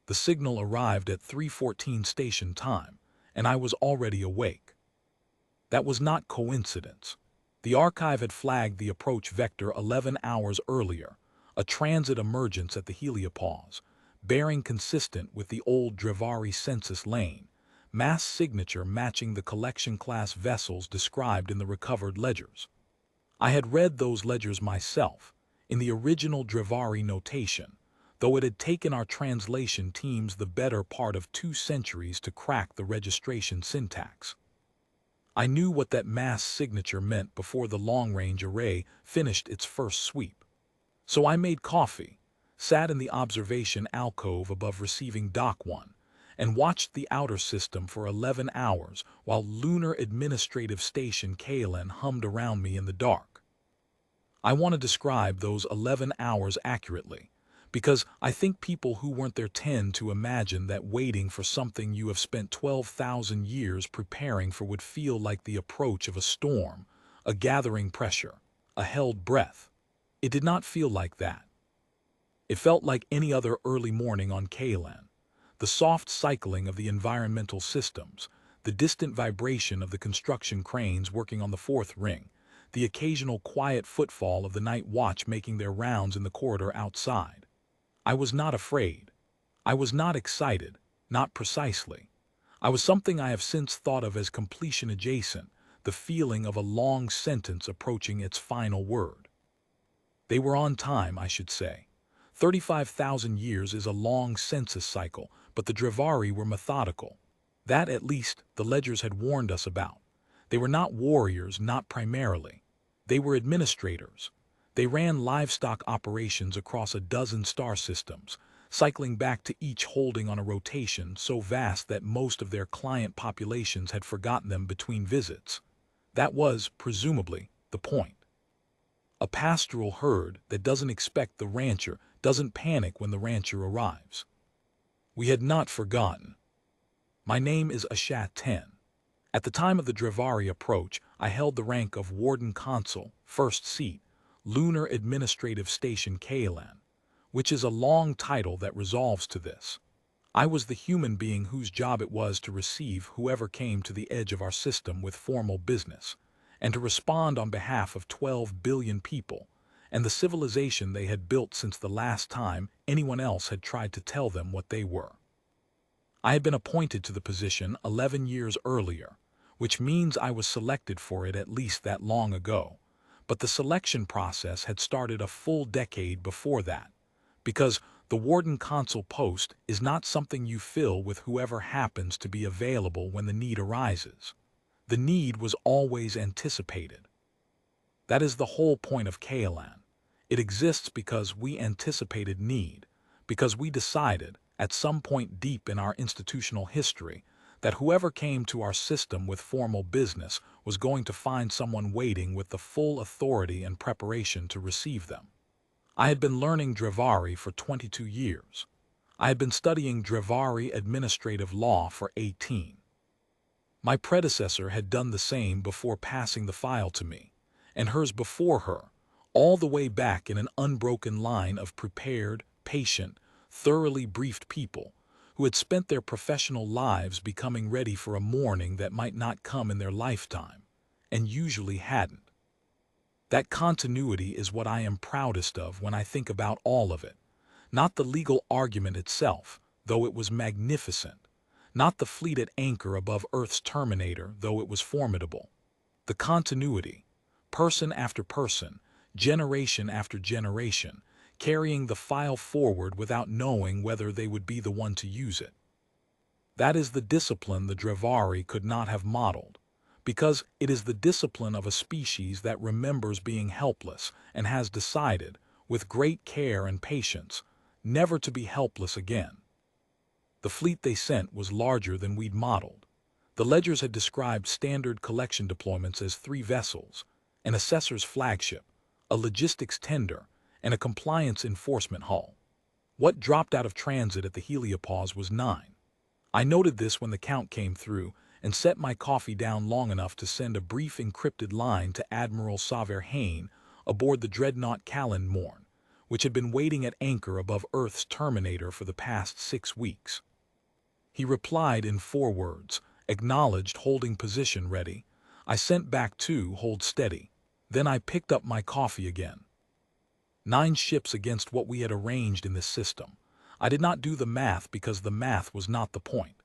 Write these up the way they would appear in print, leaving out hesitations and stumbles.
The signal arrived at 3:14 station time, and I was already awake. That was not coincidence. The archive had flagged the approach vector 11 hours earlier, a transit emergence at the heliopause, bearing consistent with the old Drivari census lane, mass signature matching the collection-class vessels described in the recovered ledgers. I had read those ledgers myself, in the original Drivari notation, though it had taken our translation teams the better part of 2 centuries to crack the registration syntax. I knew what that mass signature meant before the long-range array finished its first sweep. So I made coffee, sat in the observation alcove above receiving Dock 1, and watched the outer system for 11 hours while Lunar Administrative Station KLN hummed around me in the dark. I want to describe those 11 hours accurately, because I think people who weren't there tend to imagine that waiting for something you have spent 12,000 years preparing for would feel like the approach of a storm, a gathering pressure, a held breath. It did not feel like that. It felt like any other early morning on KLN. The soft cycling of the environmental systems, the distant vibration of the construction cranes working on the 4th ring, the occasional quiet footfall of the night watch making their rounds in the corridor outside. I was not afraid. I was not excited, not precisely. I was something I have since thought of as completion adjacent, the feeling of a long sentence approaching its final word. They were on time, I should say. 35,000 years is a long census cycle, but the Drivari were methodical. That, at least, the ledgers had warned us about. They were not warriors, not primarily. They were administrators. They ran livestock operations across a dozen star systems, cycling back to each holding on a rotation so vast that most of their client populations had forgotten them between visits. That was, presumably, the point. A pastoral herd that doesn't expect the rancher, doesn't panic when the rancher arrives. We had not forgotten. My name is Ashat 10. At the time of the Drivari approach, I held the rank of Warden Consul, First Seat, Lunar Administrative Station KLN, which is a long title that resolves to this. I was the human being whose job it was to receive whoever came to the edge of our system with formal business, and to respond on behalf of 12 billion people, and the civilization they had built since the last time anyone else had tried to tell them what they were. I had been appointed to the position 11 years earlier, which means I was selected for it at least that long ago, but the selection process had started a full decade before that, because the Warden Consul post is not something you fill with whoever happens to be available when the need arises. The need was always anticipated. That is the whole point of KLN. It exists because we anticipated need, because we decided, at some point deep in our institutional history, that whoever came to our system with formal business was going to find someone waiting with the full authority and preparation to receive them. I had been learning Drivari for 22 years. I had been studying Drivari administrative law for 18. My predecessor had done the same before passing the file to me, and hers before her, all the way back in an unbroken line of prepared, patient, thoroughly briefed people who had spent their professional lives becoming ready for a morning that might not come in their lifetime, and usually hadn't. That continuity is what I am proudest of when I think about all of it, not the legal argument itself, though it was magnificent, not the fleet at anchor above Earth's terminator, though it was formidable. The continuity, person after person, generation after generation, carrying the file forward without knowing whether they would be the one to use it. That is the discipline the Drivari could not have modeled, because it is the discipline of a species that remembers being helpless and has decided, with great care and patience, never to be helpless again. The fleet they sent was larger than we'd modeled. The ledgers had described standard collection deployments as 3 vessels, an assessor's flagship, a logistics tender, and a compliance enforcement hull. What dropped out of transit at the heliopause was 9. I noted this when the count came through and set my coffee down long enough to send a brief encrypted line to Admiral Saver Hain aboard the dreadnought Kalend Morn, which had been waiting at anchor above Earth's terminator for the past 6 weeks. He replied in 4 words, acknowledged, holding position ready. I sent back 2, hold steady. Then I picked up my coffee again. 9 ships against what we had arranged in this system. I did not do the math because the math was not the point.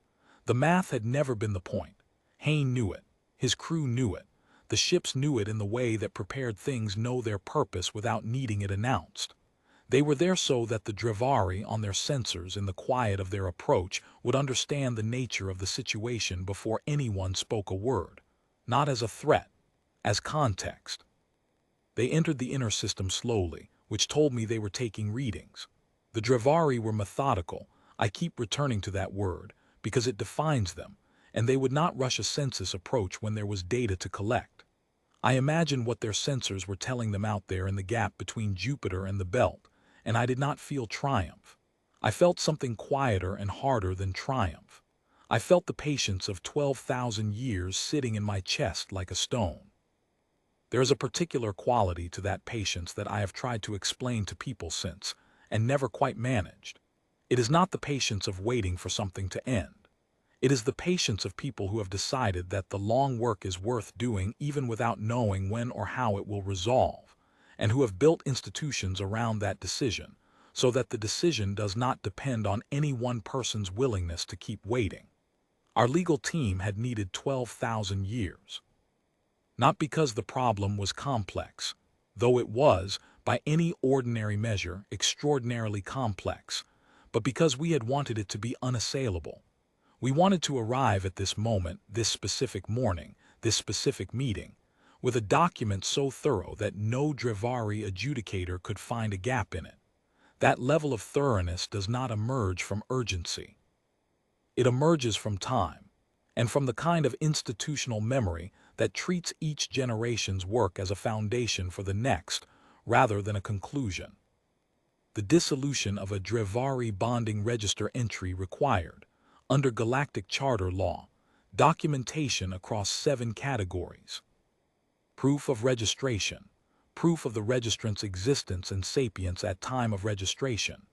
The math had never been the point. Hayne knew it. His crew knew it. The ships knew it in the way that prepared things know their purpose without needing it announced. They were there so that the Drivari on their sensors in the quiet of their approach would understand the nature of the situation before anyone spoke a word. Not as a threat, as context. They entered the inner system slowly, which told me they were taking readings. The Drivari were methodical. I keep returning to that word, because it defines them, and they would not rush a census approach when there was data to collect. I imagined what their sensors were telling them out there in the gap between Jupiter and the belt, and I did not feel triumph. I felt something quieter and harder than triumph. I felt the patience of 12,000 years sitting in my chest like a stone. There is a particular quality to that patience that I have tried to explain to people since, and never quite managed. It is not the patience of waiting for something to end. It is the patience of people who have decided that the long work is worth doing even without knowing when or how it will resolve, and who have built institutions around that decision, so that the decision does not depend on any one person's willingness to keep waiting. Our legal team had needed 12,000 years. Not because the problem was complex, though it was, by any ordinary measure, extraordinarily complex, but because we had wanted it to be unassailable. We wanted to arrive at this moment, this specific morning, this specific meeting, with a document so thorough that no Drivari adjudicator could find a gap in it. That level of thoroughness does not emerge from urgency. It emerges from time, and from the kind of institutional memory that treats each generation's work as a foundation for the next, rather than a conclusion. The dissolution of a Drivari bonding register entry required, under galactic charter law, documentation across 7 categories. Proof of registration, proof of the registrant's existence and sapience at time of registration,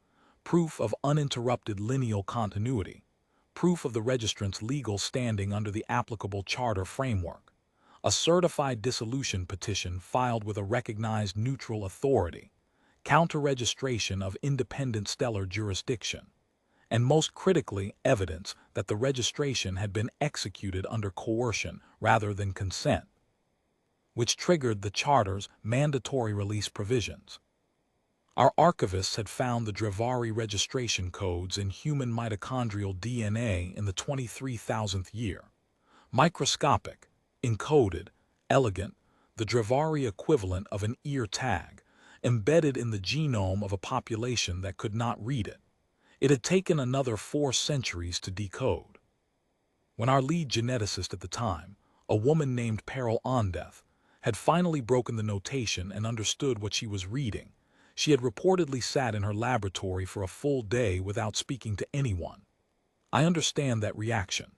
proof of uninterrupted lineal continuity, proof of the registrant's legal standing under the applicable charter framework, a certified dissolution petition filed with a recognized neutral authority, counter-registration of independent stellar jurisdiction, and most critically, evidence that the registration had been executed under coercion rather than consent, which triggered the Charter's mandatory release provisions. Our archivists had found the Drivari registration codes in human mitochondrial DNA in the 23,000th year. Microscopic, encoded, elegant, the Drivari equivalent of an ear tag, embedded in the genome of a population that could not read it. It had taken another 4 centuries to decode. When our lead geneticist at the time, a woman named Peril Ondeth, had finally broken the notation and understood what she was reading, she had reportedly sat in her laboratory for a full day without speaking to anyone. I understand that reaction.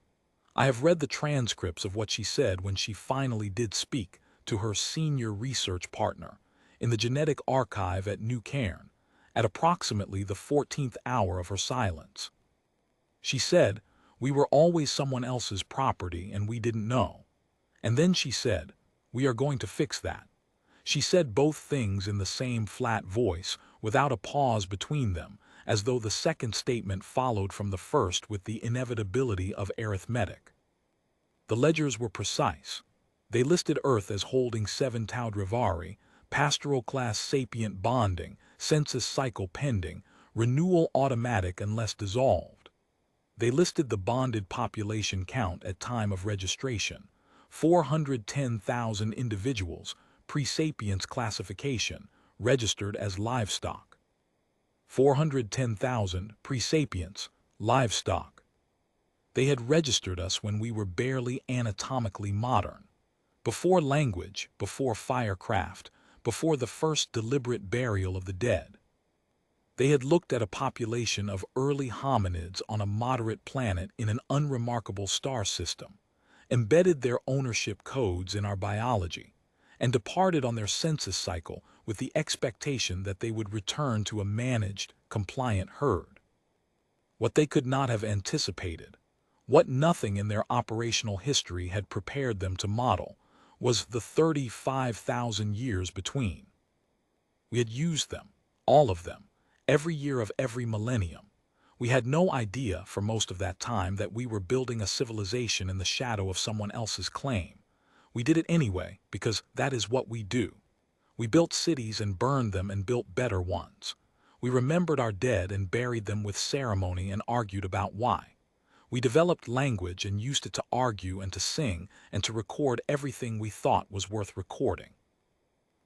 I have read the transcripts of what she said when she finally did speak to her senior research partner in the genetic archive at New Cairn, at approximately the 14th hour of her silence. She said, "We were always someone else's property and we didn't know." And then she said, "We are going to fix that." She said both things in the same flat voice, without a pause between them, as though the second statement followed from the first with the inevitability of arithmetic. The ledgers were precise. They listed Earth as holding 7 Tau Drivari, pastoral class sapient bonding, census cycle pending, renewal automatic unless dissolved. They listed the bonded population count at time of registration, 410,000 individuals, pre-sapience classification, registered as livestock. 410,000 pre-sapience, livestock. They had registered us when we were barely anatomically modern. Before language, before firecraft, before the first deliberate burial of the dead. They had looked at a population of early hominids on a moderate planet in an unremarkable star system, embedded their ownership codes in our biology, and departed on their census cycle with the expectation that they would return to a managed, compliant herd. What they could not have anticipated, what nothing in their operational history had prepared them to model, was the 35,000 years between. We had used them, all of them, every year of every millennium. We had no idea for most of that time that we were building a civilization in the shadow of someone else's claim. We did it anyway because that is what we do. We built cities and burned them and built better ones. We remembered our dead and buried them with ceremony and argued about why. We developed language and used it to argue and to sing and to record everything we thought was worth recording.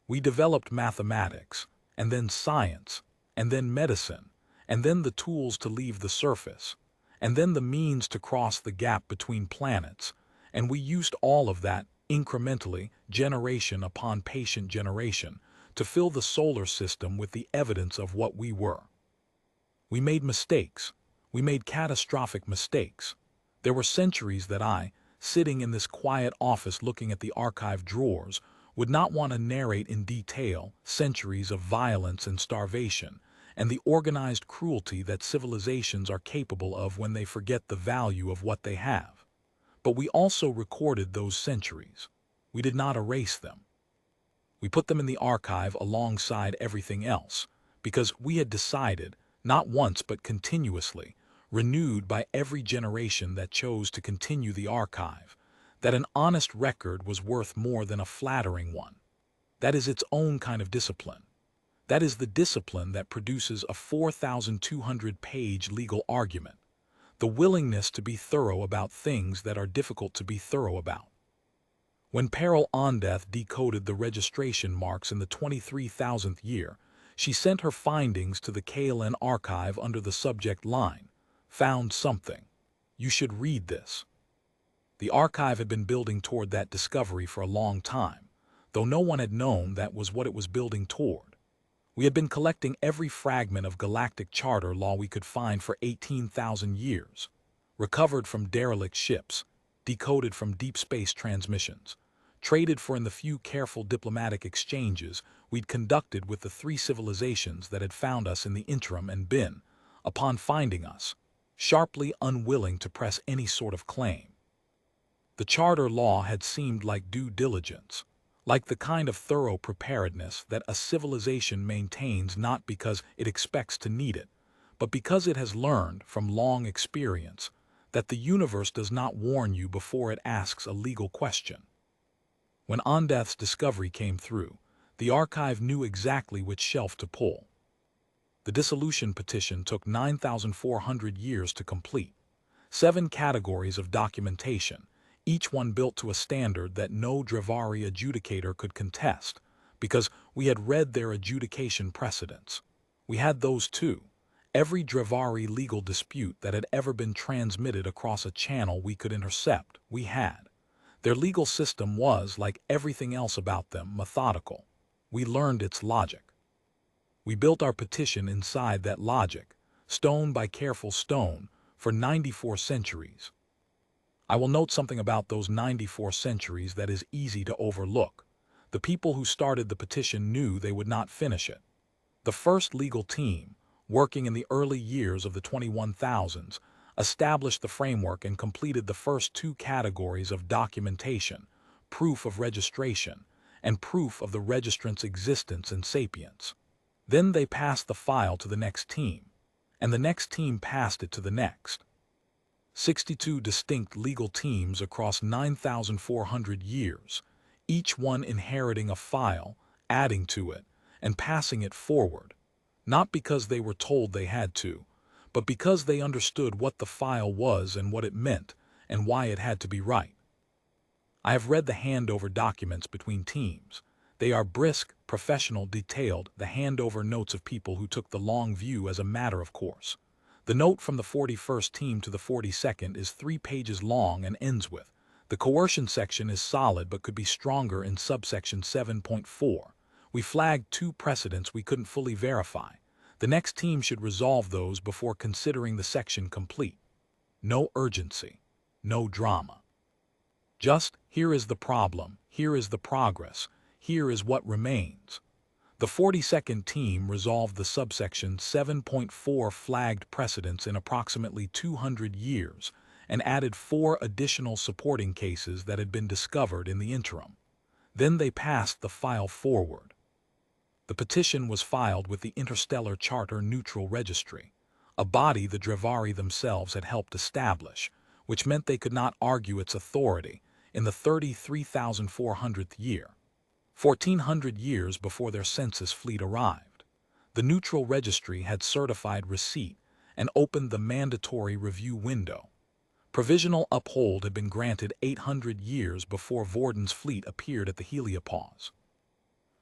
We developed mathematics, and then science, and then medicine, and then the tools to leave the surface, and then the means to cross the gap between planets, and we used all of that incrementally, generation upon patient generation, to fill the solar system with the evidence of what we were. We made mistakes. We made catastrophic mistakes. There were centuries that I, sitting in this quiet office looking at the archive drawers, would not want to narrate in detail centuries of violence and starvation, and the organized cruelty that civilizations are capable of when they forget the value of what they have. But we also recorded those centuries. We did not erase them. We put them in the archive alongside everything else, because we had decided, not once but continuously, renewed by every generation that chose to continue the archive, that an honest record was worth more than a flattering one. That is its own kind of discipline. That is the discipline that produces a 4,200-page legal argument, the willingness to be thorough about things that are difficult to be thorough about. When Peril Ondeth decoded the registration marks in the 23,000th year, she sent her findings to the KLN archive under the subject line, "Found something. You should read this." The archive had been building toward that discovery for a long time, though no one had known that was what it was building toward. We had been collecting every fragment of galactic charter law we could find for 18,000 years, recovered from derelict ships, decoded from deep space transmissions, traded for in the few careful diplomatic exchanges we'd conducted with the three civilizations that had found us in the interim and been, upon finding us, sharply unwilling to press any sort of claim. The charter law had seemed like due diligence, like the kind of thorough preparedness that a civilization maintains not because it expects to need it, but because it has learned from long experience that the universe does not warn you before it asks a legal question. When Ondeth's discovery came through, the archive knew exactly which shelf to pull. The dissolution petition took 9,400 years to complete, 7 categories of documentation, each one built to a standard that no Dravari adjudicator could contest, because we had read their adjudication precedents. We had those too. Every Dravari legal dispute that had ever been transmitted across a channel we could intercept, we had. Their legal system was, like everything else about them, methodical. We learned its logic. We built our petition inside that logic, stone by careful stone, for 94 centuries. I will note something about those 94 centuries that is easy to overlook. The people who started the petition knew they would not finish it. The first legal team, working in the early years of the 21,000s, established the framework and completed the first 2 categories of documentation, proof of registration, and proof of the registrant's existence and sapience. Then they passed the file to the next team, and the next team passed it to the next. 62 distinct legal teams across 9,400 years, each one inheriting a file, adding to it, and passing it forward, not because they were told they had to, but because they understood what the file was and what it meant, and why it had to be right. I have read the handover documents between teams. They are brisk, professional, detailed, the handover notes of people who took the long view as a matter of course. The note from the 41st team to the 42nd is 3 pages long and ends with, "The coercion section is solid but could be stronger in subsection 7.4. We flagged 2 precedents we couldn't fully verify. The next team should resolve those before considering the section complete." No urgency, no drama. Just, here is the problem, here is the progress, Here is what remains. The 42nd team resolved the subsection 7.4 flagged precedents in approximately 200 years and added 4 additional supporting cases that had been discovered in the interim. Then they passed the file forward. The petition was filed with the Interstellar Charter Neutral Registry, a body the Drevari themselves had helped establish, which meant they could not argue its authority in the 33,400th year. 1,400 years before their census fleet arrived. The Neutral Registry had certified receipt and opened the mandatory review window. Provisional uphold had been granted 800 years before Vorden's fleet appeared at the heliopause.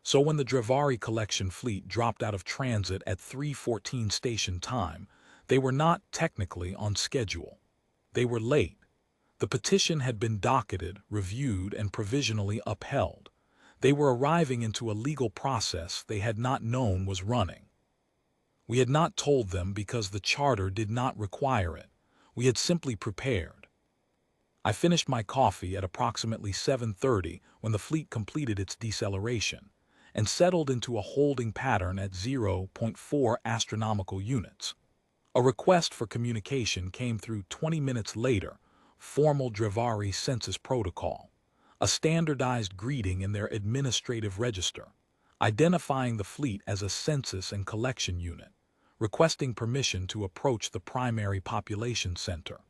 So when the Drevari collection fleet dropped out of transit at 3:14 station time, they were not technically on schedule. They were late. The petition had been docketed, reviewed, and provisionally upheld. They were arriving into a legal process they had not known was running. We had not told them because the charter did not require it. We had simply prepared. I finished my coffee at approximately 7:30 when the fleet completed its deceleration and settled into a holding pattern at 0.4 astronomical units. A request for communication came through 20 minutes later, formal Drevari census protocol, a standardized greeting in their administrative register, identifying the fleet as a census and collection unit, requesting permission to approach the primary population center.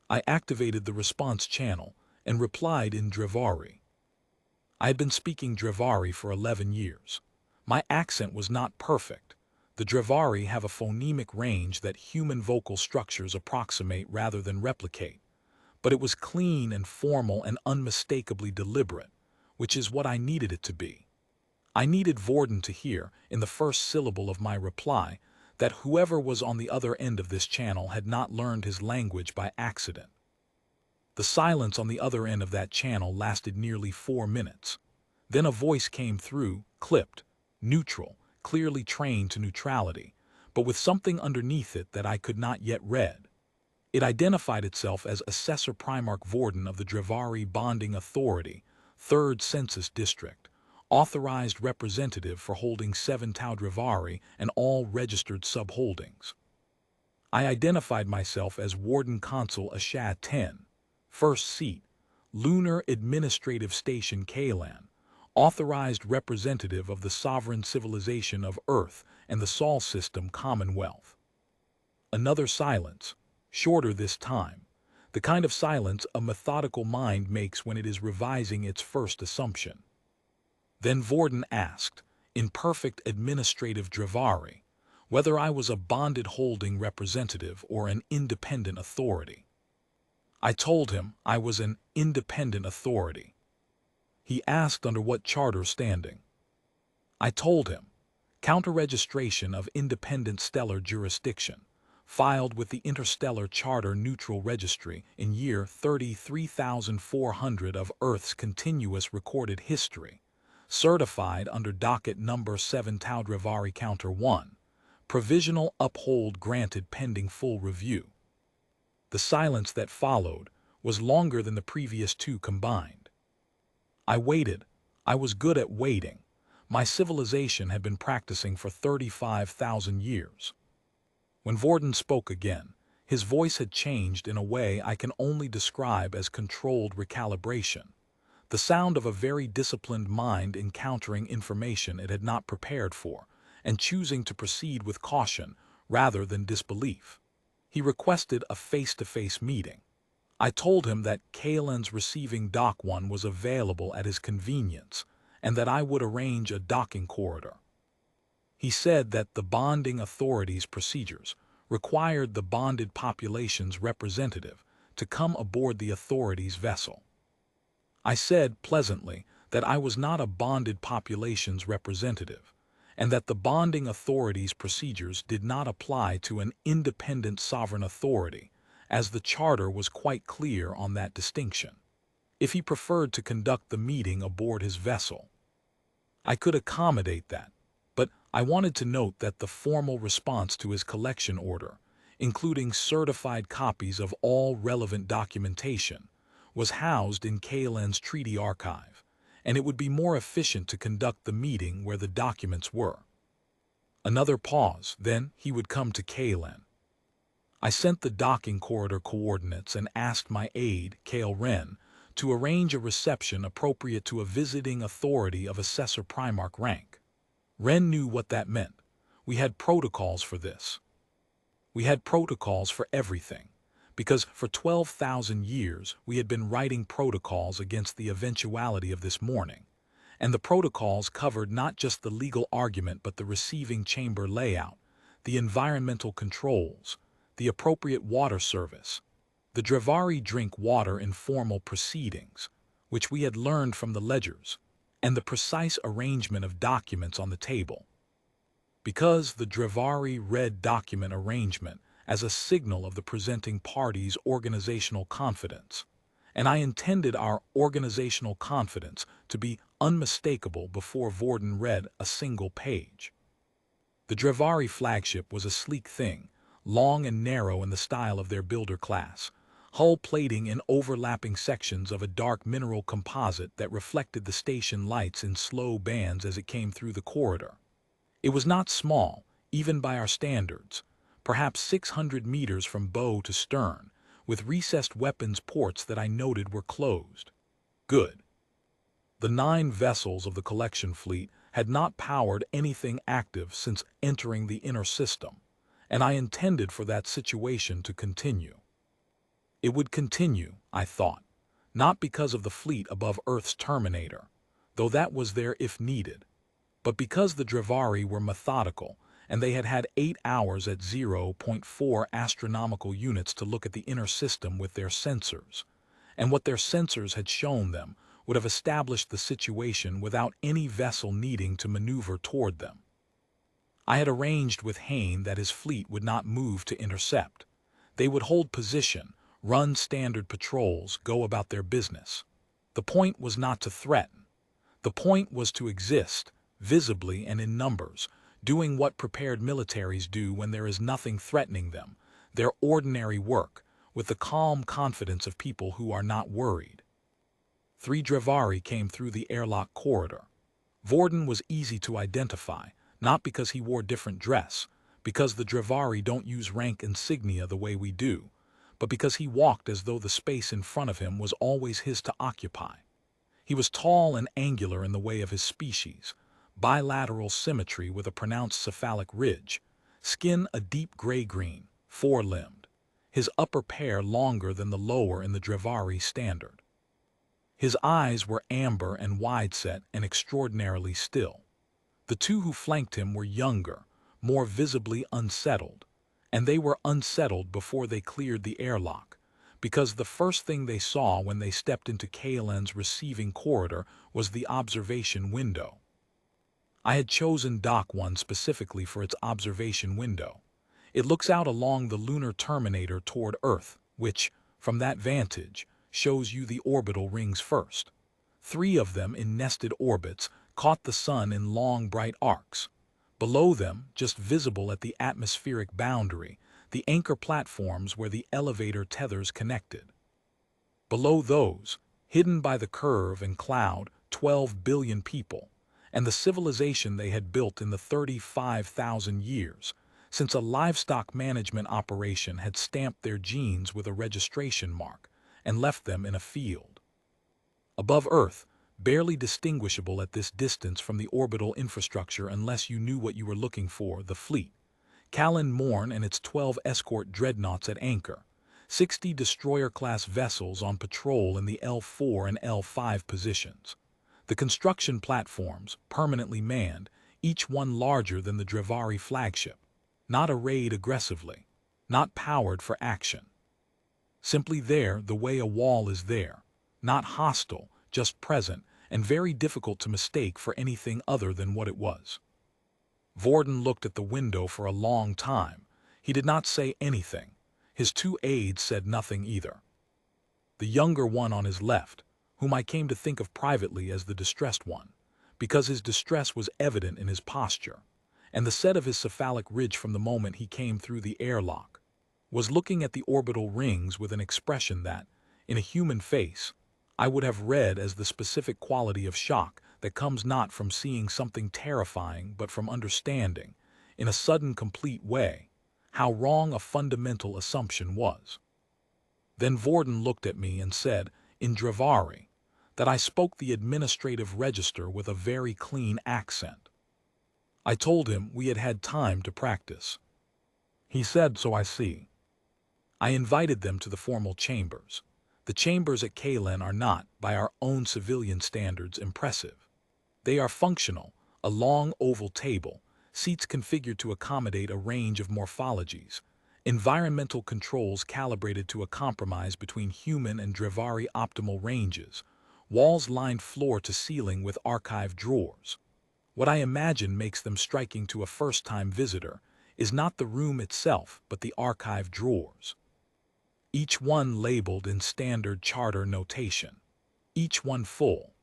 I activated the response channel and replied in Drevari. I had been speaking Drevari for 11 years. My accent was not perfect. The Drevari have a phonemic range that human vocal structures approximate rather than replicate, but it was clean and formal and unmistakably deliberate, which is what I needed it to be. I needed Vorden to hear, in the first syllable of my reply, that whoever was on the other end of this channel had not learned his language by accident. The silence on the other end of that channel lasted nearly 4 minutes. Then a voice came through, clipped, neutral, clearly trained to neutrality, but with something underneath it that I could not yet read. It identified itself as Assessor Primarch Vorden of the Drevari Bonding Authority, 3rd Census District, authorized representative for holding 7 Tau Drevari and all registered subholdings. I identified myself as Warden Consul Ashad 10, First Seat, Lunar Administrative Station Kalan, authorized representative of the sovereign civilization of Earth and the Sol System Commonwealth. Another silence, shorter this time, the kind of silence a methodical mind makes when it is revising its first assumption. Then Vorden asked, in perfect administrative Drevari, whether I was a bonded holding representative or an independent authority. I told him I was an independent authority. He asked under what charter standing. I told him, counter-registration of independent stellar jurisdiction, filed with the Interstellar Charter Neutral Registry in year 33,400 of Earth's continuous recorded history, certified under docket number 7 Tau Drevari Counter 1, provisional uphold granted pending full review. The silence that followed was longer than the previous 2 combined. I waited. I was good at waiting. My civilization had been practicing for 35,000 years. When Vorden spoke again, his voice had changed in a way I can only describe as controlled recalibration, the sound of a very disciplined mind encountering information it had not prepared for and choosing to proceed with caution rather than disbelief. He requested a face-to-face meeting. I told him that Kalen's receiving Dock 1 was available at his convenience and that I would arrange a docking corridor. He said that the bonding authority's procedures required the bonded population's representative to come aboard the authority's vessel. I said pleasantly that I was not a bonded population's representative, and that the bonding authority's procedures did not apply to an independent sovereign authority, as the charter was quite clear on that distinction. If he preferred to conduct the meeting aboard his vessel, I could accommodate that, but I wanted to note that the formal response to his collection order, including certified copies of all relevant documentation, was housed in Kalen's treaty archive, and it would be more efficient to conduct the meeting where the documents were. Another pause, then he would come to Kalen. I sent the docking corridor coordinates and asked my aide, Kale Wren, to arrange a reception appropriate to a visiting authority of Assessor Primarch rank. Wren knew what that meant. We had protocols for this. We had protocols for everything, because for 12,000 years we had been writing protocols against the eventuality of this morning, and the protocols covered not just the legal argument but the receiving chamber layout, the environmental controls, the appropriate water service, the Dravari drink water in formal proceedings, which we had learned from the ledgers, and the precise arrangement of documents on the table. Because the Dravari read document arrangement as a signal of the presenting party's organizational confidence, and I intended our organizational confidence to be unmistakable before Vorden read a single page. The Dravari flagship was a sleek thing, long and narrow in the style of their builder class, hull plating in overlapping sections of a dark mineral composite that reflected the station lights in slow bands as it came through the corridor. It was not small, even by our standards, perhaps 600 meters from bow to stern, with recessed weapons ports that I noted were closed. Good. The 9 vessels of the collection fleet had not powered anything active since entering the inner system, and I intended for that situation to continue. It would continue, I thought, not because of the fleet above Earth's terminator, though that was there if needed, but because the Dravari were methodical and they had had 8 hours at 0.4 astronomical units to look at the inner system with their sensors, and what their sensors had shown them would have established the situation without any vessel needing to maneuver toward them. I had arranged with Hain that his fleet would not move to intercept. They would hold position, run standard patrols, go about their business. The point was not to threaten. The point was to exist, visibly and in numbers, doing what prepared militaries do when there is nothing threatening them, their ordinary work, with the calm confidence of people who are not worried. 3 Dravari came through the airlock corridor. Vorden was easy to identify, not because he wore different dress, because the Dravari don't use rank insignia the way we do, but because he walked as though the space in front of him was always his to occupy. He was tall and angular in the way of his species, bilateral symmetry with a pronounced cephalic ridge, skin a deep gray-green, 4-limbed, his upper pair longer than the lower in the Dravari standard. His eyes were amber and wide-set and extraordinarily still. The 2 who flanked him were younger, more visibly unsettled, and they were unsettled before they cleared the airlock, because the first thing they saw when they stepped into Kalen's receiving corridor was the observation window. I had chosen Dock 1 specifically for its observation window. It looks out along the lunar terminator toward Earth, which, from that vantage, shows you the orbital rings first. 3 of them in nested orbits caught the sun in long bright arcs. Below them, just visible at the atmospheric boundary, the anchor platforms where the elevator tethers connected. Below those, hidden by the curve and cloud, 12 billion people, and the civilization they had built in the 35,000 years, since a livestock management operation had stamped their genes with a registration mark and left them in a field. Above Earth, barely distinguishable at this distance from the orbital infrastructure unless you knew what you were looking for, the fleet. Kalen Morn and its 12 escort dreadnoughts at anchor, 60 destroyer-class vessels on patrol in the L4 and L5 positions. The construction platforms, permanently manned, each one larger than the Dravari flagship, not arrayed aggressively, not powered for action. Simply there the way a wall is there, not hostile, just present, and very difficult to mistake for anything other than what it was. Vorden looked at the window for a long time. He did not say anything. His 2 aides said nothing either. The younger one on his left, whom I came to think of privately as the distressed one, because his distress was evident in his posture, and the set of his cephalic ridge from the moment he came through the airlock, was looking at the orbital rings with an expression that, in a human face, I would have read as the specific quality of shock that comes not from seeing something terrifying but from understanding, in a sudden complete way, how wrong a fundamental assumption was. Then Vorden looked at me and said, in Dravari, that I spoke the administrative register with a very clean accent. I told him we had had time to practice. He said, so I see. I invited them to the formal chambers. The chambers at Kalen are not, by our own civilian standards, impressive. They are functional, a long oval table, seats configured to accommodate a range of morphologies, environmental controls calibrated to a compromise between human and Dravari optimal ranges, walls lined floor to ceiling with archive drawers. What I imagine makes them striking to a first-time visitor is not the room itself, but the archive drawers. Each one labeled in standard charter notation. Each one full.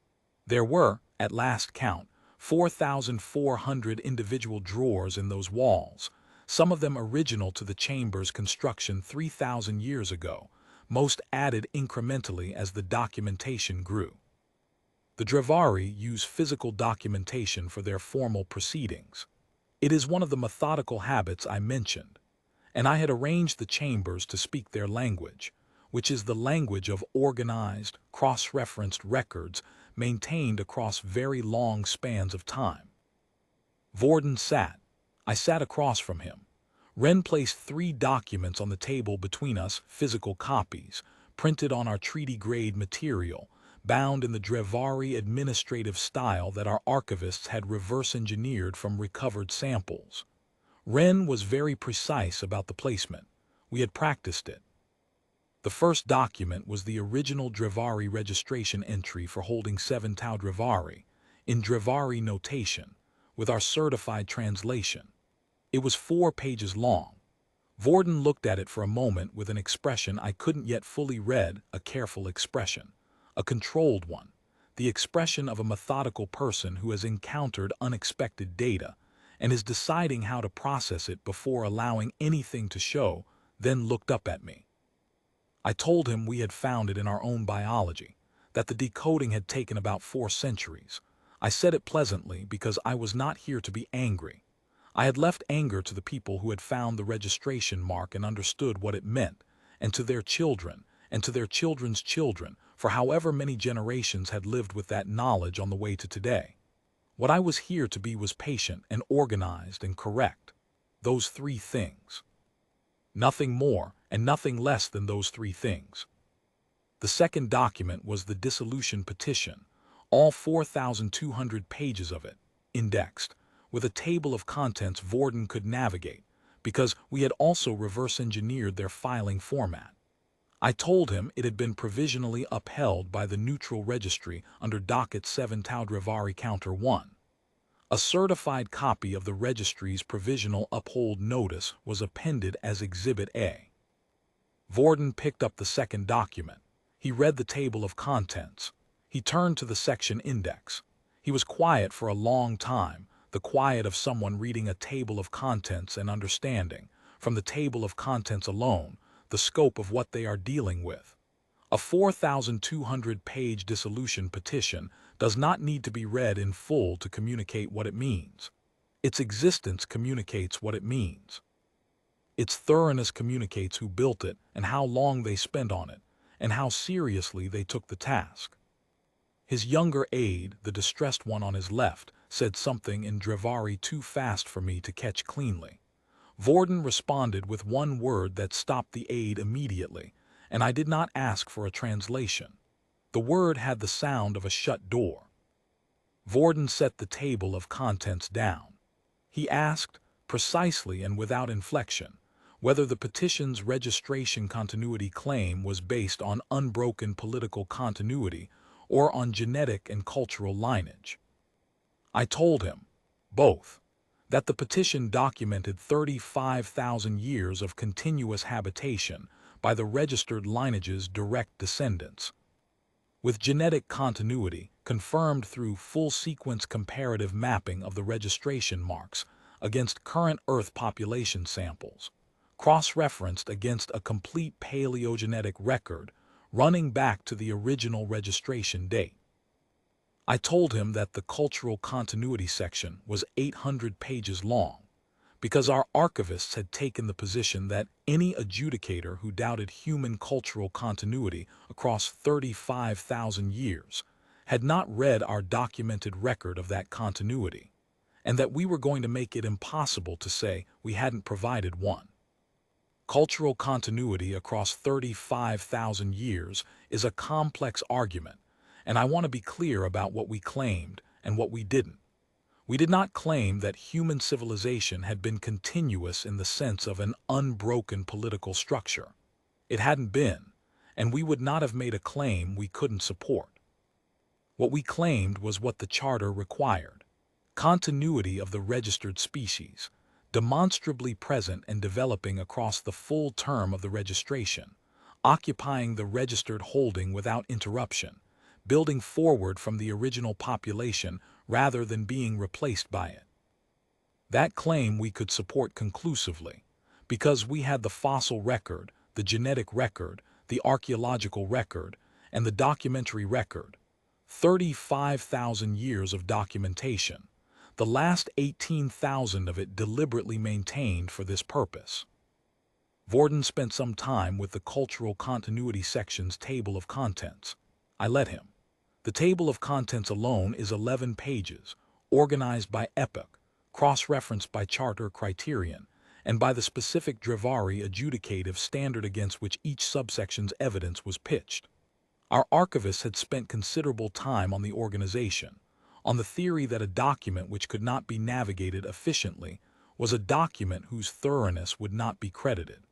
There were, at last count, 4,400 individual drawers in those walls, some of them original to the chamber's construction 3,000 years ago, most added incrementally as the documentation grew. The Dravari use physical documentation for their formal proceedings. It is one of the methodical habits I mentioned, and I had arranged the chambers to speak their language, which is the language of organized, cross-referenced records maintained across very long spans of time. Vorden sat. I sat across from him. Wren placed 3 documents on the table between us, physical copies, printed on our treaty-grade material, bound in the Dravari administrative style that our archivists had reverse-engineered from recovered samples. Wren was very precise about the placement. We had practiced it. The first document was the original Dravari registration entry for holding 7 Tau Dravari, in Dravari notation, with our certified translation. It was 4 pages long. Vorden looked at it for a moment with an expression I couldn't yet fully read, a careful expression, a controlled one, the expression of a methodical person who has encountered unexpected data and is deciding how to process it before allowing anything to show, then looked up at me. I told him we had found it in our own biology, that the decoding had taken about 4 centuries. I said it pleasantly because I was not here to be angry. I had left anger to the people who had found the registration mark and understood what it meant, and to their children, and to their children's children, for however many generations had lived with that knowledge on the way to today. What I was here to be was patient and organized and correct. Those 3 things. Nothing more and nothing less than those 3 things. The second document was the dissolution petition, all 4,200 pages of it, indexed, with a table of contents Vorden could navigate, because we had also reverse-engineered their filing format. I told him it had been provisionally upheld by the neutral registry under docket 7 Tau Dravari Counter 1. A certified copy of the registry's provisional uphold notice was appended as Exhibit A. Vorden picked up the second document. He read the table of contents. He turned to the section index. He was quiet for a long time, the quiet of someone reading a table of contents and understanding, from the table of contents alone, the scope of what they are dealing with. A 4,200-page dissolution petition does not need to be read in full to communicate what it means. Its existence communicates what it means. Its thoroughness communicates who built it and how long they spent on it, and how seriously they took the task. His younger aide, the distressed one on his left, said something in Dravari too fast for me to catch cleanly. Vorden responded with one word that stopped the aide immediately, and I did not ask for a translation. The word had the sound of a shut door. Vorden set the table of contents down. He asked, precisely and without inflection, whether the petition's registration continuity claim was based on unbroken political continuity or on genetic and cultural lineage. I told him, both, that the petition documented 35,000 years of continuous habitation by the registered lineage's direct descendants, with genetic continuity confirmed through full-sequence comparative mapping of the registration marks against current Earth population samples, cross-referenced against a complete paleogenetic record running back to the original registration date. I told him that the cultural continuity section was 800 pages long, because our archivists had taken the position that any adjudicator who doubted human cultural continuity across 35,000 years had not read our documented record of that continuity, and that we were going to make it impossible to say we hadn't provided one. Cultural continuity across 35,000 years is a complex argument, and I want to be clear about what we claimed and what we didn't. We did not claim that human civilization had been continuous in the sense of an unbroken political structure. It hadn't been, and we would not have made a claim we couldn't support. What we claimed was what the Charter required: continuity of the registered species, demonstrably present and developing across the full term of the registration, occupying the registered holding without interruption, building forward from the original population rather than being replaced by it. That claim we could support conclusively, because we had the fossil record, the genetic record, the archaeological record, and the documentary record. 35,000 years of documentation, the last 18,000 of it deliberately maintained for this purpose. Vorden spent some time with the cultural continuity section's table of contents. I let him. The table of contents alone is 11 pages, organized by epoch, cross-referenced by charter criterion, and by the specific Drivari adjudicative standard against which each subsection's evidence was pitched. Our archivists had spent considerable time on the organization, on the theory that a document which could not be navigated efficiently was a document whose thoroughness would not be credited.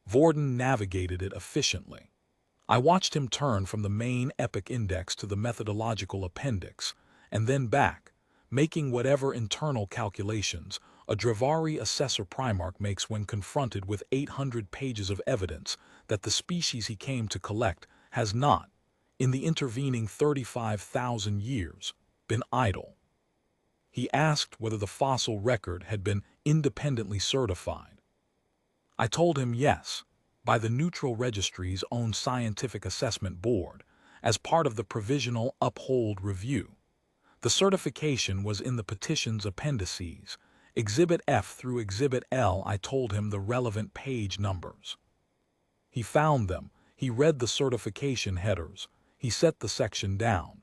Vorden navigated it efficiently. I watched him turn from the main epoch index to the methodological appendix, and then back, making whatever internal calculations a Drivari assessor Primarch makes when confronted with 800 pages of evidence that the species he came to collect has not, in the intervening 35,000 years, been idle. He asked whether the fossil record had been independently certified. I told him yes, by the Neutral Registry's own Scientific Assessment Board, as part of the Provisional Uphold Review. The certification was in the petition's appendices, Exhibit F through Exhibit L. I told him the relevant page numbers. He found them, he read the certification headers, he set the section down.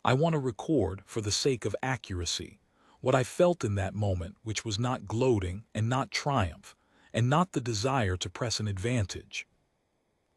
I want to record, for the sake of accuracy, what I felt in that moment, which was not gloating and not triumph, and not the desire to press an advantage.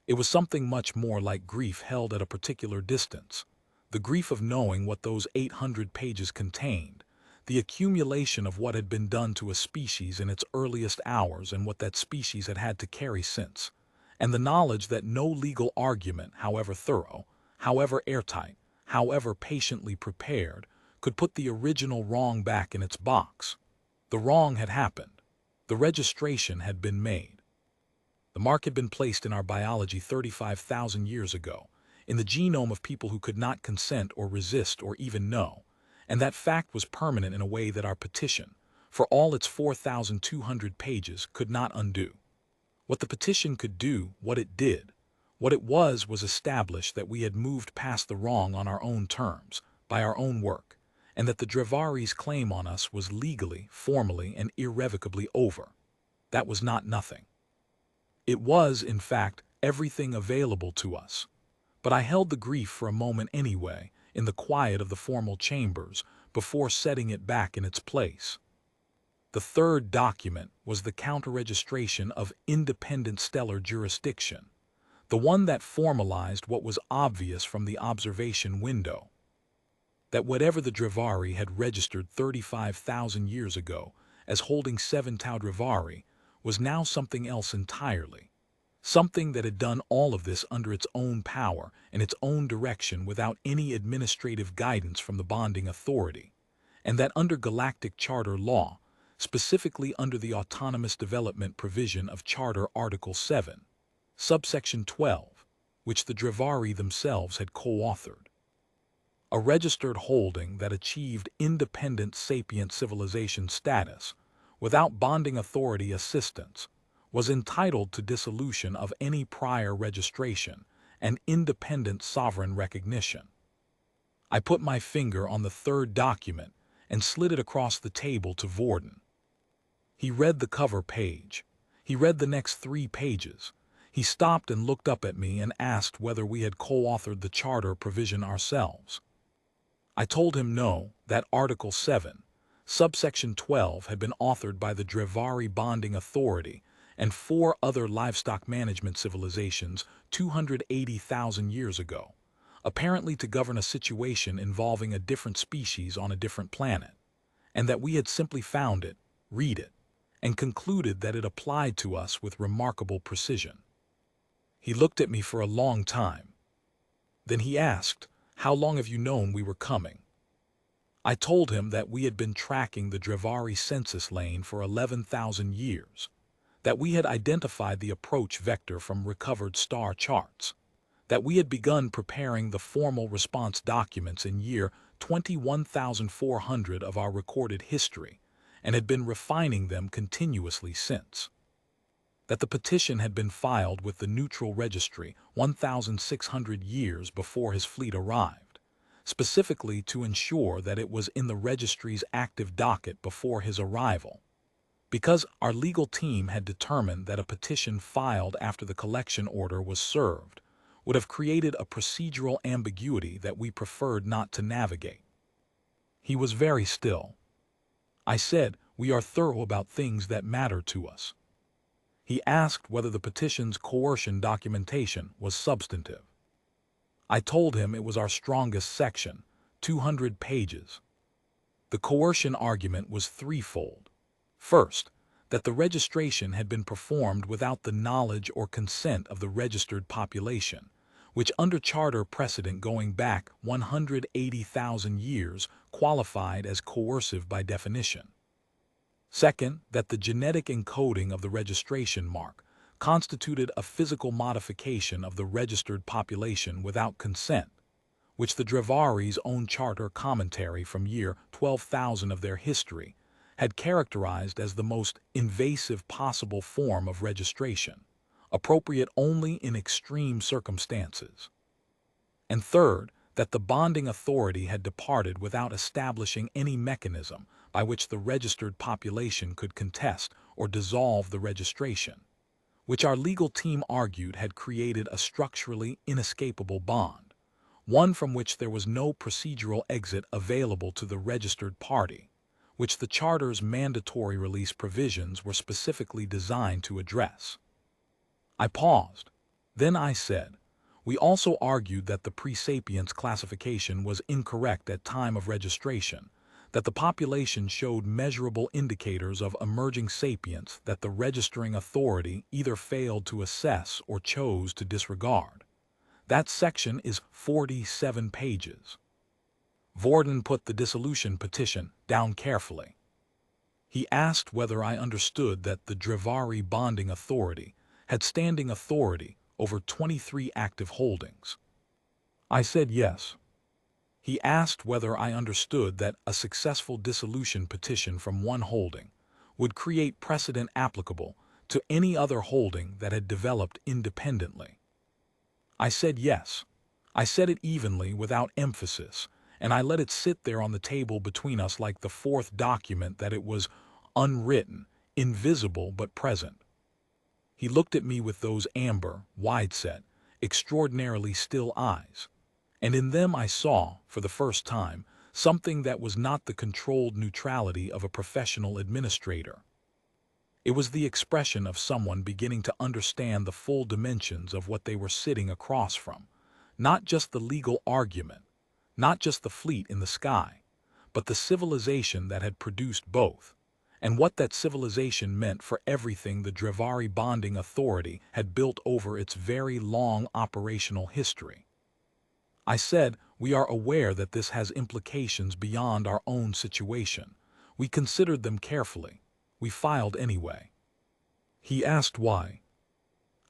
It was something much more like grief held at a particular distance, the grief of knowing what those 800 pages contained, the accumulation of what had been done to a species in its earliest hours and what that species had had to carry since, and the knowledge that no legal argument, however thorough, however airtight, however patiently prepared, could put the original wrong back in its box. The wrong had happened. The registration had been made. The mark had been placed in our biology 35,000 years ago, in the genome of people who could not consent or resist or even know, and that fact was permanent in a way that our petition, for all its 4,200 pages, could not undo. What the petition could do, what it did, what it was establish that we had moved past the wrong on our own terms, by our own work, and that the Drivari's claim on us was legally, formally, and irrevocably over. That was not nothing. It was, in fact, everything available to us. But I held the grief for a moment anyway, in the quiet of the formal chambers, before setting it back in its place. The third document was the counter-registration of independent stellar jurisdiction, the one that formalized what was obvious from the observation window. That whatever the Drivari had registered 35,000 years ago as holding 7 Tau Drivari was now something else entirely, something that had done all of this under its own power and its own direction without any administrative guidance from the bonding authority, and that under galactic charter law, specifically under the autonomous development provision of Charter Article 7, subsection 12, which the Drivari themselves had co-authored. A registered holding that achieved independent sapient civilization status without bonding authority assistance was entitled to dissolution of any prior registration and independent sovereign recognition. I put my finger on the third document and slid it across the table to Vorden. He read the cover page. He read the next 3 pages. He stopped and looked up at me and asked whether we had co-authored the charter provision ourselves. I told him no, that Article 7, subsection 12 had been authored by the Drevari Bonding Authority and 4 other livestock management civilizations 280,000 years ago, apparently to govern a situation involving a different species on a different planet, and that we had simply found it, read it, and concluded that it applied to us with remarkable precision. He looked at me for a long time. Then he asked, "How long have you known we were coming?" I told him that we had been tracking the Drevari census lane for 11,000 years, that we had identified the approach vector from recovered star charts, that we had begun preparing the formal response documents in year 21,400 of our recorded history, and had been refining them continuously since. That the petition had been filed with the neutral registry 1,600 years before his fleet arrived, specifically to ensure that it was in the registry's active docket before his arrival, because our legal team had determined that a petition filed after the collection order was served would have created a procedural ambiguity that we preferred not to navigate. He was very still. I said, "We are thorough about things that matter to us." He asked whether the petition's coercion documentation was substantive. I told him it was our strongest section, 200 pages. The coercion argument was threefold. First, that the registration had been performed without the knowledge or consent of the registered population, which under charter precedent going back 180,000 years qualified as coercive by definition. Second, that the genetic encoding of the registration mark constituted a physical modification of the registered population without consent, which the Drevari's own charter commentary from year 12,000 of their history had characterized as the most invasive possible form of registration, appropriate only in extreme circumstances. And third, that the bonding authority had departed without establishing any mechanism by which the registered population could contest or dissolve the registration, which our legal team argued had created a structurally inescapable bond, one from which there was no procedural exit available to the registered party, which the Charter's mandatory release provisions were specifically designed to address. I paused. Then I said, "We also argued that the pre-sapiens classification was incorrect at time of registration, that the population showed measurable indicators of emerging sapience that the registering authority either failed to assess or chose to disregard. That section is 47 pages." Vorden put the dissolution petition down carefully. He asked whether I understood that the Drevari Bonding Authority had standing authority over 23 active holdings. I said yes. He asked whether I understood that a successful dissolution petition from one holding would create precedent applicable to any other holding that had developed independently. I said yes. I said it evenly without emphasis, and I let it sit there on the table between us like the fourth document that it was unwritten, invisible but present. He looked at me with those amber, wide-set, extraordinarily still eyes, and in them I saw, for the first time, something that was not the controlled neutrality of a professional administrator. It was the expression of someone beginning to understand the full dimensions of what they were sitting across from, not just the legal argument, not just the fleet in the sky, but the civilization that had produced both, and what that civilization meant for everything the Drevari Bonding Authority had built over its very long operational history. I said, "We are aware that this has implications beyond our own situation. We considered them carefully. We filed anyway." He asked why.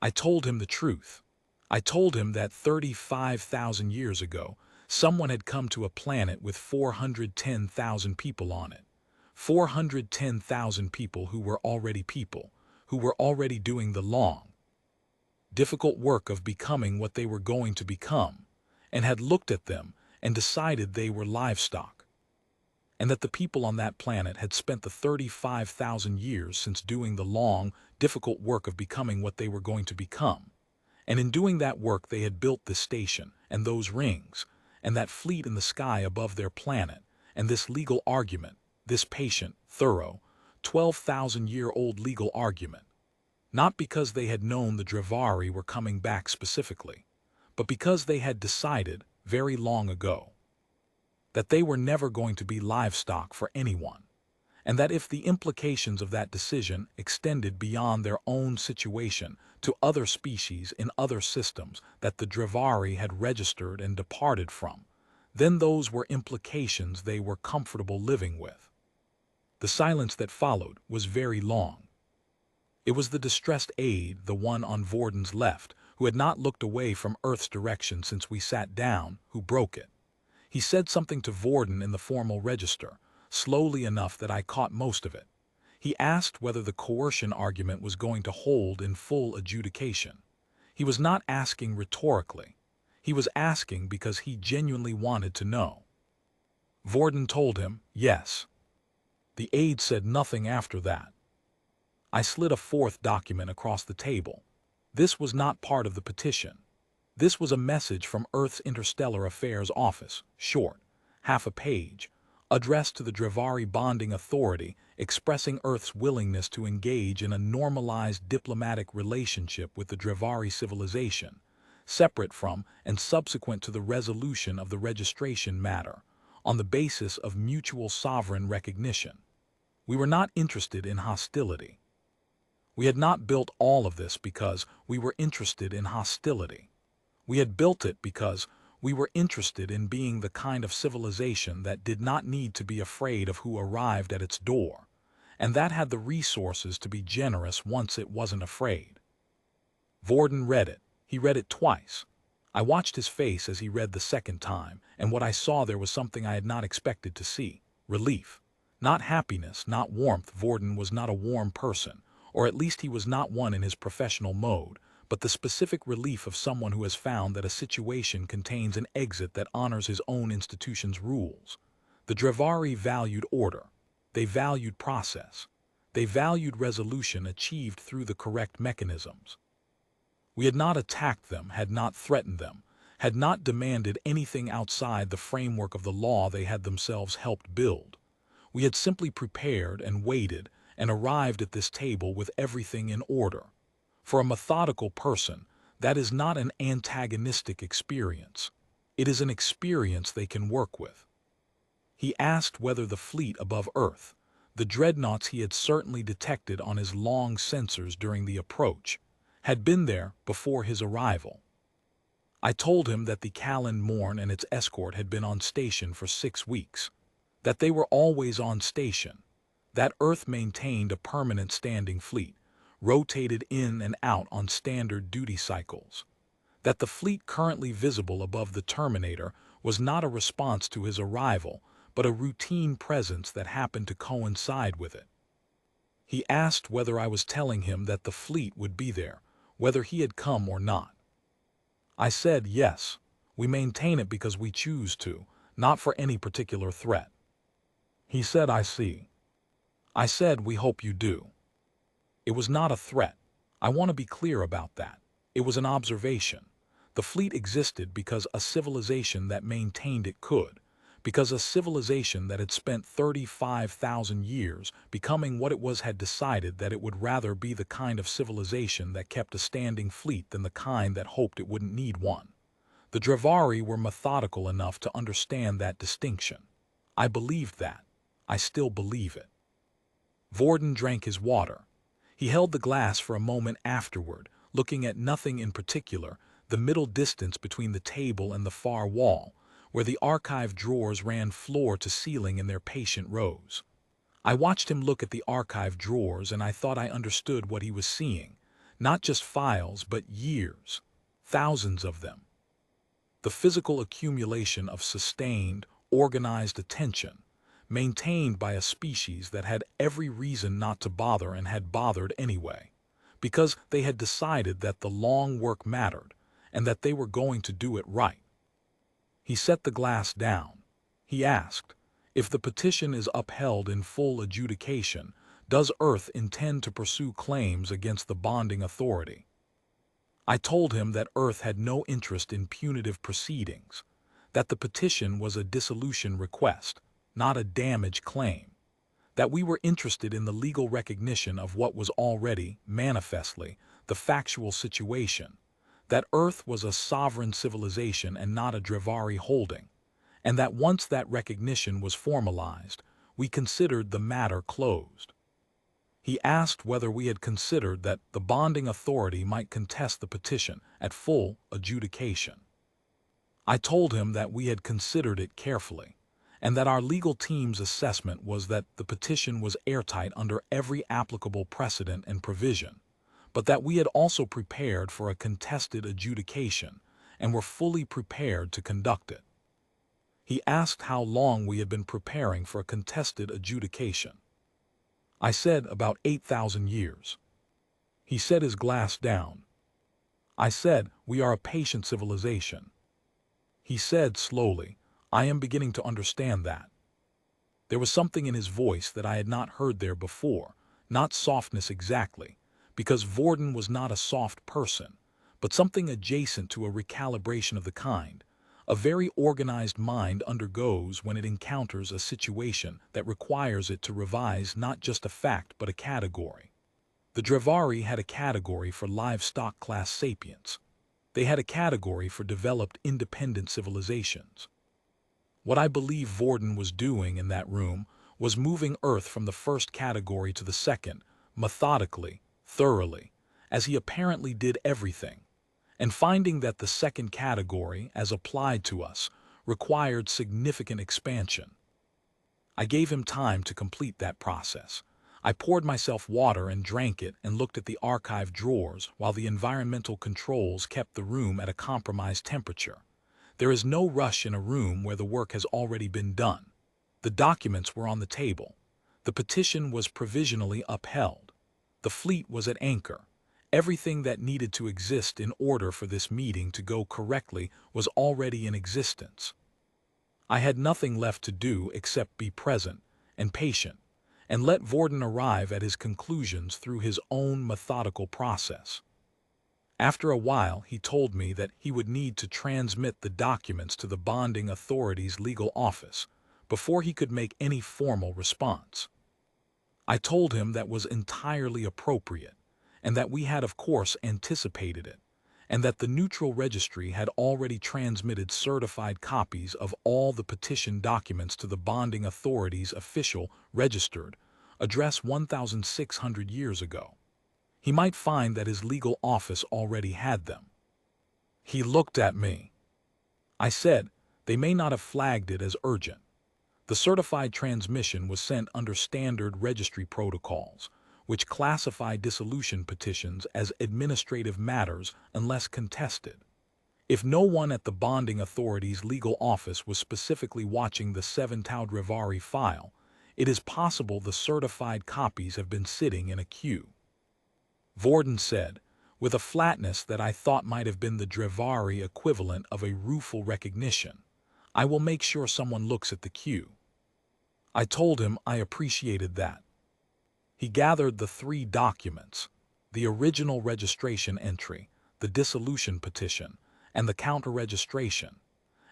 I told him the truth. I told him that 35,000 years ago, someone had come to a planet with 410,000 people on it. 410,000 people who were already doing the long, difficult work of becoming what they were going to become, and had looked at them and decided they were livestock, and that the people on that planet had spent the 35,000 years since doing the long, difficult work of becoming what they were going to become. And in doing that work they had built this station, and those rings, and that fleet in the sky above their planet, and this legal argument, this patient, thorough, 12,000-year-old legal argument. Not because they had known the Drivari were coming back specifically, but because they had decided, very long ago, that they were never going to be livestock for anyone, and that if the implications of that decision extended beyond their own situation to other species in other systems that the Drivari had registered and departed from, then those were implications they were comfortable living with. The silence that followed was very long. It was the distressed aide, the one on Vorden's left, who had not looked away from Earth's direction since we sat down, who broke it. He said something to Vorden in the formal register, slowly enough that I caught most of it. He asked whether the coercion argument was going to hold in full adjudication. He was not asking rhetorically. He was asking because he genuinely wanted to know. Vorden told him, yes. The aide said nothing after that. I slid a fourth document across the table. This was not part of the petition. This was a message from Earth's Interstellar Affairs Office, short, half a page, addressed to the Drivari Bonding Authority, expressing Earth's willingness to engage in a normalized diplomatic relationship with the Drivari civilization, separate from and subsequent to the resolution of the registration matter, on the basis of mutual sovereign recognition. We were not interested in hostility. We had not built all of this because we were interested in hostility. We had built it because we were interested in being the kind of civilization that did not need to be afraid of who arrived at its door, and that had the resources to be generous once it wasn't afraid. Vorden read it. He read it twice. I watched his face as he read the second time, and what I saw there was something I had not expected to see. Relief. Not happiness, not warmth. Vorden was not a warm person, or at least he was not one in his professional mode, but the specific relief of someone who has found that a situation contains an exit that honors his own institution's rules. The Drivari valued order. They valued process. They valued resolution achieved through the correct mechanisms. We had not attacked them, had not threatened them, had not demanded anything outside the framework of the law they had themselves helped build. We had simply prepared and waited and arrived at this table with everything in order. For a methodical person, that is not an antagonistic experience. It is an experience they can work with. He asked whether the fleet above Earth, the dreadnoughts he had certainly detected on his long sensors during the approach, had been there before his arrival. I told him that the Callan Morn and its escort had been on station for 6 weeks, that they were always on station, that Earth maintained a permanent standing fleet, rotated in and out on standard duty cycles, that the fleet currently visible above the Terminator was not a response to his arrival, but a routine presence that happened to coincide with it. He asked whether I was telling him that the fleet would be there, whether he had come or not. I said yes, we maintain it because we choose to, not for any particular threat. He said, I see. I said, we hope you do. It was not a threat. I want to be clear about that. It was an observation. The fleet existed because a civilization that maintained it could, because a civilization that had spent 35,000 years becoming what it was had decided that it would rather be the kind of civilization that kept a standing fleet than the kind that hoped it wouldn't need one. The Drivari were methodical enough to understand that distinction. I believed that. I still believe it. Vorden drank his water. He held the glass for a moment afterward, looking at nothing in particular, the middle distance between the table and the far wall, where the archive drawers ran floor to ceiling in their patient rows. I watched him look at the archive drawers and I thought I understood what he was seeing. Not just files, but years. Thousands of them. The physical accumulation of sustained, organized attention, maintained by a species that had every reason not to bother and had bothered anyway, because they had decided that the long work mattered and that they were going to do it right. He set the glass down. He asked, "If the petition is upheld in full adjudication, does Earth intend to pursue claims against the bonding authority?" I told him that Earth had no interest in punitive proceedings, that the petition was a dissolution request, not a damage claim, that we were interested in the legal recognition of what was already, manifestly, the factual situation, that Earth was a sovereign civilization and not a Drivari holding, and that once that recognition was formalized, we considered the matter closed. He asked whether we had considered that the bonding authority might contest the petition at full adjudication. I told him that we had considered it carefully, and that our legal team's assessment was that the petition was airtight under every applicable precedent and provision, but that we had also prepared for a contested adjudication and were fully prepared to conduct it. He asked how long we had been preparing for a contested adjudication. I said about 8,000 years. He set his glass down. I said, "We are a patient civilization." He said slowly, "I am beginning to understand that." There was something in his voice that I had not heard there before, not softness exactly, because Vorden was not a soft person, but something adjacent to a recalibration of the kind a very organized mind undergoes when it encounters a situation that requires it to revise not just a fact but a category. The Drivari had a category for livestock class sapients. They had a category for developed independent civilizations. What I believe Vorden was doing in that room was moving Earth from the first category to the second, methodically, thoroughly, as he apparently did everything, and finding that the second category, as applied to us, required significant expansion. I gave him time to complete that process. I poured myself water and drank it and looked at the archive drawers while the environmental controls kept the room at a compromised temperature. There is no rush in a room where the work has already been done. The documents were on the table. The petition was provisionally upheld. The fleet was at anchor. Everything that needed to exist in order for this meeting to go correctly was already in existence. I had nothing left to do except be present and patient and let Vorden arrive at his conclusions through his own methodical process. After a while, he told me that he would need to transmit the documents to the bonding authority's legal office before he could make any formal response. I told him that was entirely appropriate, and that we had of course anticipated it, and that the neutral registry had already transmitted certified copies of all the petition documents to the bonding authority's official, registered, address 1,600 years ago. He might find that his legal office already had them. He looked at me. I said, "They may not have flagged it as urgent." The certified transmission was sent under standard registry protocols, which classify dissolution petitions as administrative matters unless contested. If no one at the bonding authority's legal office was specifically watching the 7 Tau Drivari file, it is possible the certified copies have been sitting in a queue. Vorden said, with a flatness that I thought might have been the Drivari equivalent of a rueful recognition, "I will make sure someone looks at the queue." I told him I appreciated that. He gathered the 3 documents, the original registration entry, the dissolution petition, and the counter-registration,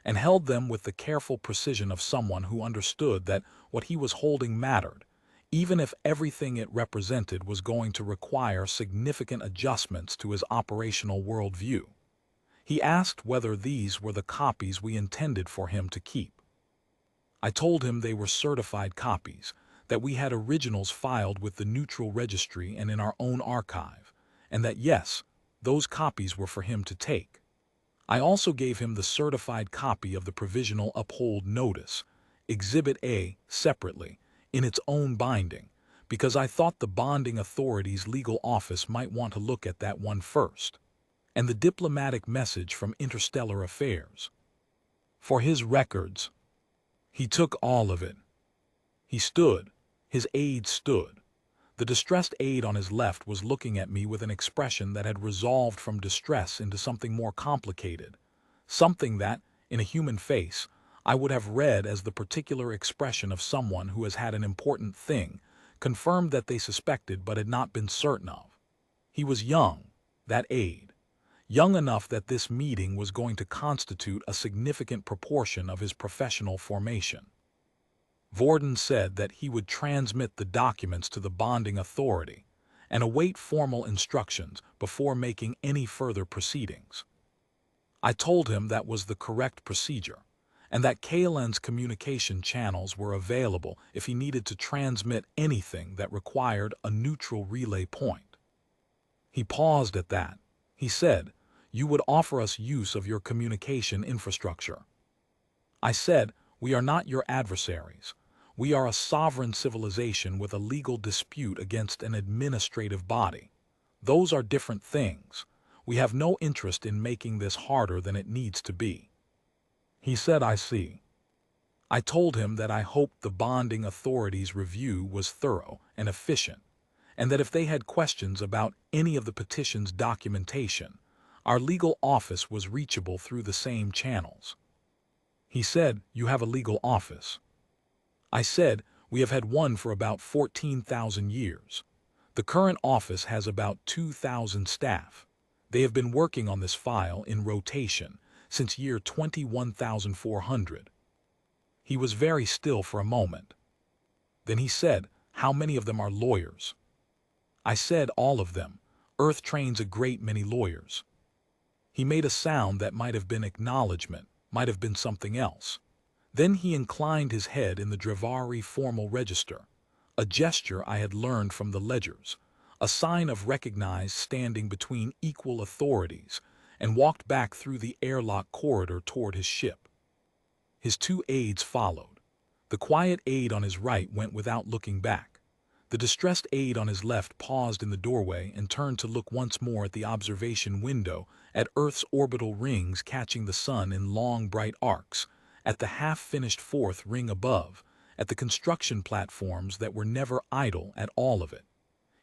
and held them with the careful precision of someone who understood that what he was holding mattered, even if everything it represented was going to require significant adjustments to his operational worldview. He asked whether these were the copies we intended for him to keep. I told him they were certified copies, that we had originals filed with the neutral registry and in our own archive, and that yes, those copies were for him to take. I also gave him the certified copy of the provisional uphold notice, Exhibit A, separately, in its own binding, because I thought the bonding authority's legal office might want to look at that one first, and the diplomatic message from Interstellar Affairs. For his records. He took all of it. He stood. His aide stood. The distressed aide on his left was looking at me with an expression that had resolved from distress into something more complicated, something that, in a human face, I would have read as the particular expression of someone who has had an important thing confirmed that they suspected but had not been certain of. He was young, that aide, young enough that this meeting was going to constitute a significant proportion of his professional formation. Vorden said that he would transmit the documents to the bonding authority and await formal instructions before making any further proceedings. I told him that was the correct procedure, and that KLN's communication channels were available if he needed to transmit anything that required a neutral relay point. He paused at that. He said, "You would offer us use of your communication infrastructure." I said, "We are not your adversaries. We are a sovereign civilization with a legal dispute against an administrative body. Those are different things. We have no interest in making this harder than it needs to be." He said, "I see." I told him that I hoped the bonding authority's review was thorough and efficient, and that if they had questions about any of the petition's documentation, our legal office was reachable through the same channels. He said, "You have a legal office?" I said, "We have had one for about 14,000 years. The current office has about 2,000 staff. They have been working on this file in rotation since year 21,400. He was very still for a moment. Then he said, "How many of them are lawyers?" I said, "All of them. Earth trains a great many lawyers." He made a sound that might have been acknowledgement, might have been something else. Then he inclined his head in the Drivari formal register, a gesture I had learned from the ledgers, a sign of recognized standing between equal authorities, and walked back through the airlock corridor toward his ship. His two aides followed. The quiet aide on his right went without looking back. The distressed aide on his left paused in the doorway and turned to look once more at the observation window, at Earth's orbital rings catching the sun in long bright arcs, at the half-finished fourth ring above, at the construction platforms that were never idle at all of it.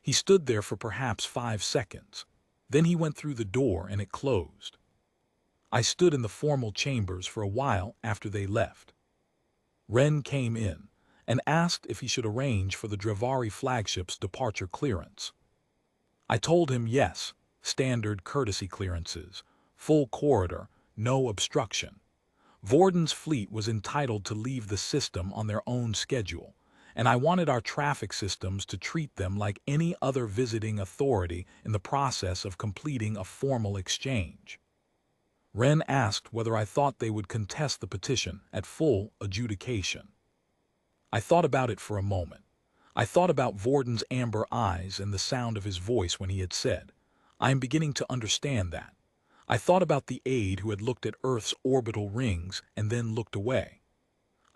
He stood there for perhaps 5 seconds. Then he went through the door and it closed. I stood in the formal chambers for a while after they left. Wren came in and asked if he should arrange for the Drivari flagship's departure clearance. I told him yes, standard courtesy clearances, full corridor, no obstruction. Vorden's fleet was entitled to leave the system on their own schedule, and I wanted our traffic systems to treat them like any other visiting authority in the process of completing a formal exchange. Wren asked whether I thought they would contest the petition at full adjudication. I thought about it for a moment. I thought about Vorden's amber eyes and the sound of his voice when he had said, "I am beginning to understand that." I thought about the aide who had looked at Earth's orbital rings and then looked away.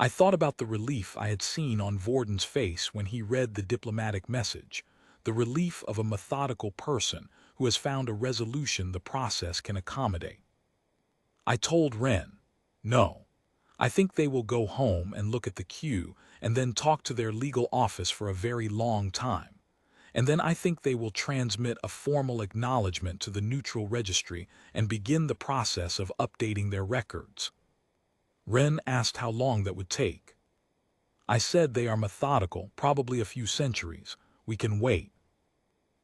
I thought about the relief I had seen on Vorden's face when he read the diplomatic message, the relief of a methodical person who has found a resolution the process can accommodate. I told Wren, "No, I think they will go home and look at the queue and then talk to their legal office for a very long time. And then I think they will transmit a formal acknowledgement to the neutral registry and begin the process of updating their records." Wren asked how long that would take. I said they are methodical, probably a few centuries. We can wait.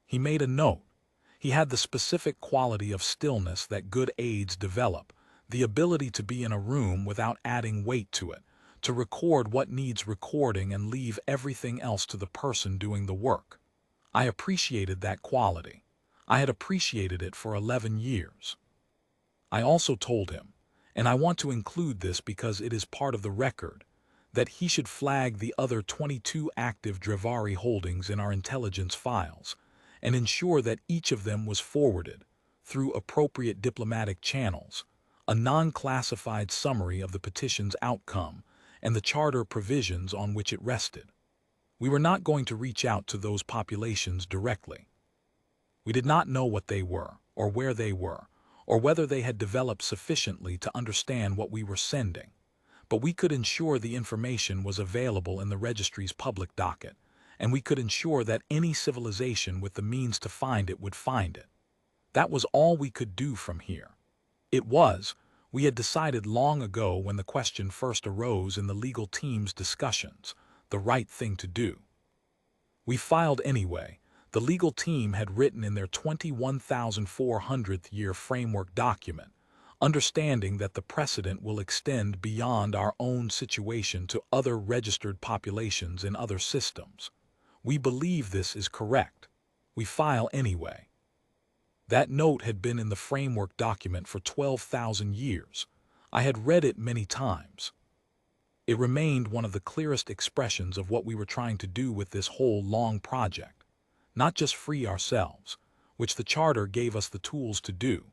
He made a note. He had the specific quality of stillness that good aides develop, the ability to be in a room without adding weight to it, to record what needs recording and leave everything else to the person doing the work. I appreciated that quality. I had appreciated it for 11 years. I also told him, and I want to include this because it is part of the record, that he should flag the other 22 active Drivari holdings in our intelligence files and ensure that each of them was forwarded, through appropriate diplomatic channels, a non-classified summary of the petition's outcome and the charter provisions on which it rested. We were not going to reach out to those populations directly. We did not know what they were, or where they were, or whether they had developed sufficiently to understand what we were sending, but we could ensure the information was available in the registry's public docket, and we could ensure that any civilization with the means to find it would find it. That was all we could do from here. We had decided long ago when the question first arose in the legal team's discussions, the right thing to do. We filed anyway. The legal team had written in their 21,400th year framework document, understanding that the precedent will extend beyond our own situation to other registered populations in other systems. We believe this is correct. We file anyway. That note had been in the framework document for 12,000 years. I had read it many times. It remained one of the clearest expressions of what we were trying to do with this whole long project. Not just free ourselves, which the Charter gave us the tools to do,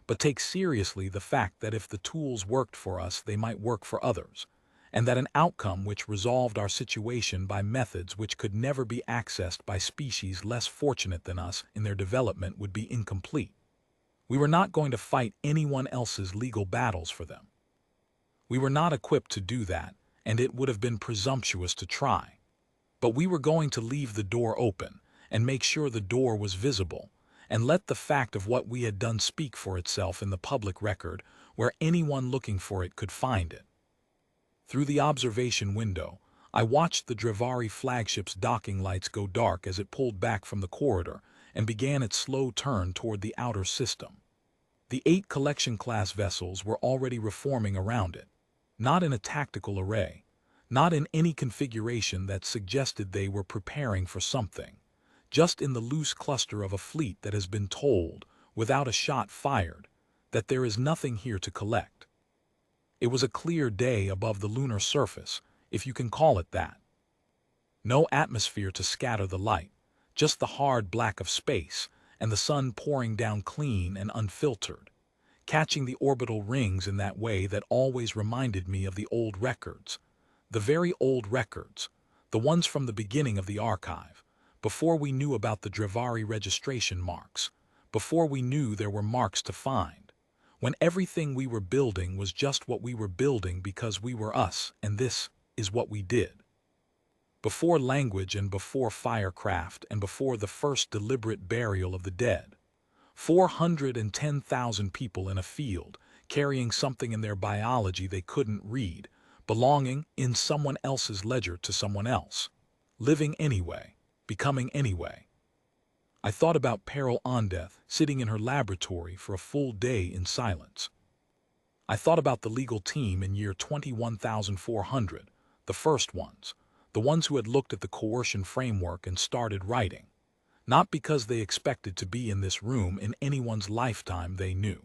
but take seriously the fact that if the tools worked for us, they might work for others, and that an outcome which resolved our situation by methods which could never be accessed by species less fortunate than us in their development would be incomplete. We were not going to fight anyone else's legal battles for them. We were not equipped to do that, and it would have been presumptuous to try. But we were going to leave the door open and make sure the door was visible, and let the fact of what we had done speak for itself in the public record where anyone looking for it could find it. Through the observation window, I watched the Drivari flagship's docking lights go dark as it pulled back from the corridor and began its slow turn toward the outer system. The 8 collection-class vessels were already reforming around it, not in a tactical array, not in any configuration that suggested they were preparing for something, just in the loose cluster of a fleet that has been told, without a shot fired, that there is nothing here to collect. It was a clear day above the lunar surface, if you can call it that. No atmosphere to scatter the light, just the hard black of space, and the sun pouring down clean and unfiltered, catching the orbital rings in that way that always reminded me of the old records, the very old records, the ones from the beginning of the archive, before we knew about the Drivari registration marks, before we knew there were marks to find, when everything we were building was just what we were building because we were us, and this is what we did. Before language and before firecraft and before the first deliberate burial of the dead. 410,000 people in a field, carrying something in their biology they couldn't read, belonging in someone else's ledger to someone else, living anyway, becoming anyway. I thought about Peril Ondeth sitting in her laboratory for a full day in silence. I thought about the legal team in year 21,400, the first ones, the ones who had looked at the coercion framework and started writing, not because they expected to be in this room in anyone's lifetime they knew,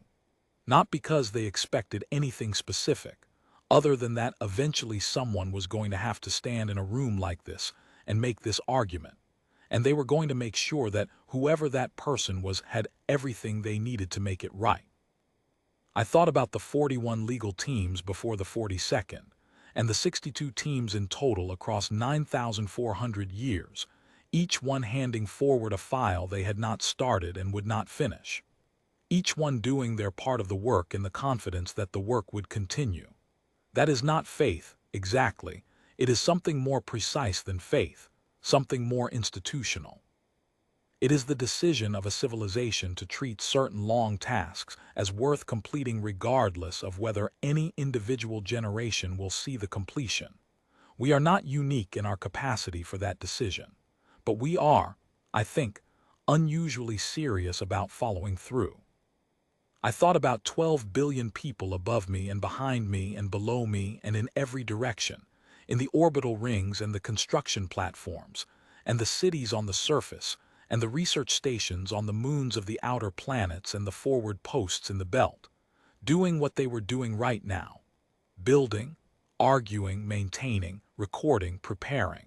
not because they expected anything specific, other than that eventually someone was going to have to stand in a room like this and make this argument, and they were going to make sure that whoever that person was had everything they needed to make it right. I thought about the 41 legal teams before the 42nd, and the 62 teams in total across 9,400 years, each one handing forward a file they had not started and would not finish. Each one doing their part of the work in the confidence that the work would continue. That is not faith, exactly. It is something more precise than faith, something more institutional. It is the decision of a civilization to treat certain long tasks as worth completing regardless of whether any individual generation will see the completion. We are not unique in our capacity for that decision, but we are, I think, unusually serious about following through. I thought about 12 billion people above me and behind me and below me and in every direction, in the orbital rings and the construction platforms, and the cities on the surface, and the research stations on the moons of the outer planets and the forward posts in the belt, doing what they were doing right now, building, arguing, maintaining, recording, preparing.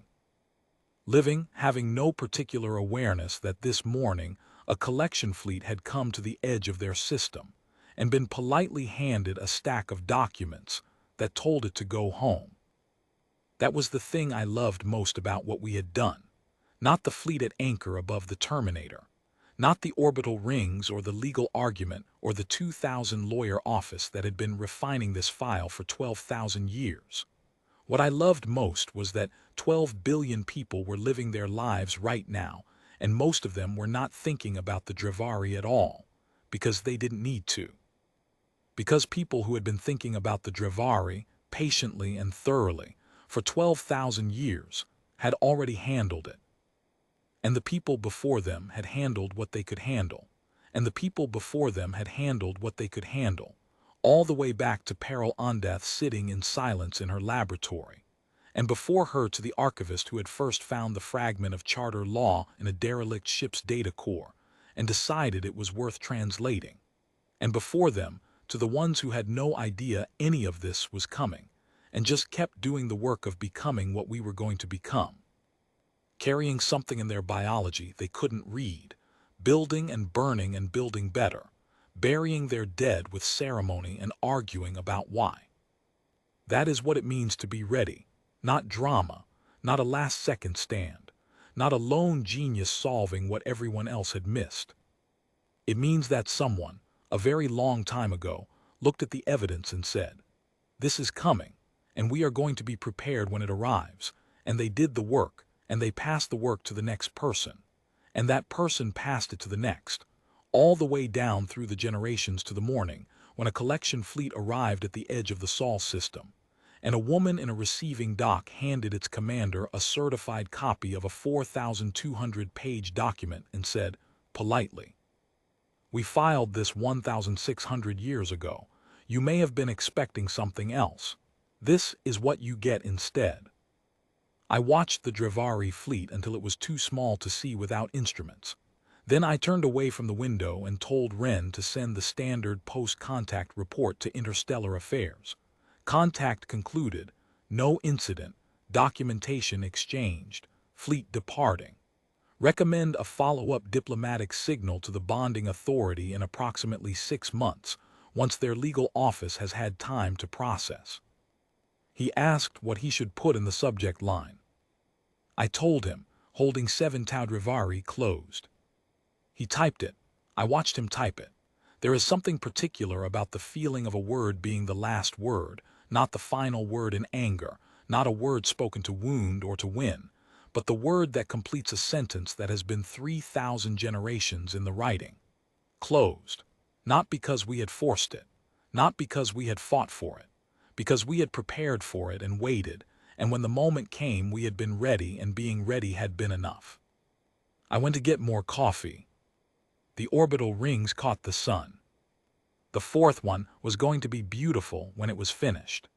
Living, having no particular awareness that this morning a collection fleet had come to the edge of their system and been politely handed a stack of documents that told it to go home. That was the thing I loved most about what we had done. Not the fleet at anchor above the Terminator, not the orbital rings or the legal argument or the 2,000 lawyer office that had been refining this file for 12,000 years. What I loved most was that 12 billion people were living their lives right now, and most of them were not thinking about the Drivari at all, because they didn't need to. Because people who had been thinking about the Drivari, patiently and thoroughly, for 12,000 years, had already handled it. And the people before them had handled what they could handle, and the people before them had handled what they could handle, all the way back to Peril Ondath sitting in silence in her laboratory, and before her to the archivist who had first found the fragment of charter law in a derelict ship's data core and decided it was worth translating, and before them to the ones who had no idea any of this was coming and just kept doing the work of becoming what we were going to become, carrying something in their biology they couldn't read, building and burning and building better, burying their dead with ceremony and arguing about why. That is what it means to be ready, not drama, not a last-second stand, not a lone genius solving what everyone else had missed. It means that someone, a very long time ago, looked at the evidence and said, "This is coming, and we are going to be prepared when it arrives," and they did the work, and they passed the work to the next person, and that person passed it to the next, all the way down through the generations to the morning when a collection fleet arrived at the edge of the Sol system, and a woman in a receiving dock handed its commander a certified copy of a 4,200-page document and said, politely, "We filed this 1,600 years ago. You may have been expecting something else. This is what you get instead." I watched the Drivari fleet until it was too small to see without instruments. Then I turned away from the window and told Wren to send the standard post-contact report to Interstellar Affairs. Contact concluded, no incident, documentation exchanged, fleet departing. Recommend a follow-up diplomatic signal to the bonding authority in approximately 6 months, once their legal office has had time to process. He asked what he should put in the subject line. I told him, holding 7 Tau Drivari closed. He typed it. I watched him type it. There is something particular about the feeling of a word being the last word, not the final word in anger, not a word spoken to wound or to win, but the word that completes a sentence that has been 3,000 generations in the writing. Closed. Not because we had forced it, not because we had fought for it, because we had prepared for it and waited, and when the moment came we had been ready, and being ready had been enough. I went to get more coffee. The orbital rings caught the sun. The 4th one was going to be beautiful when it was finished.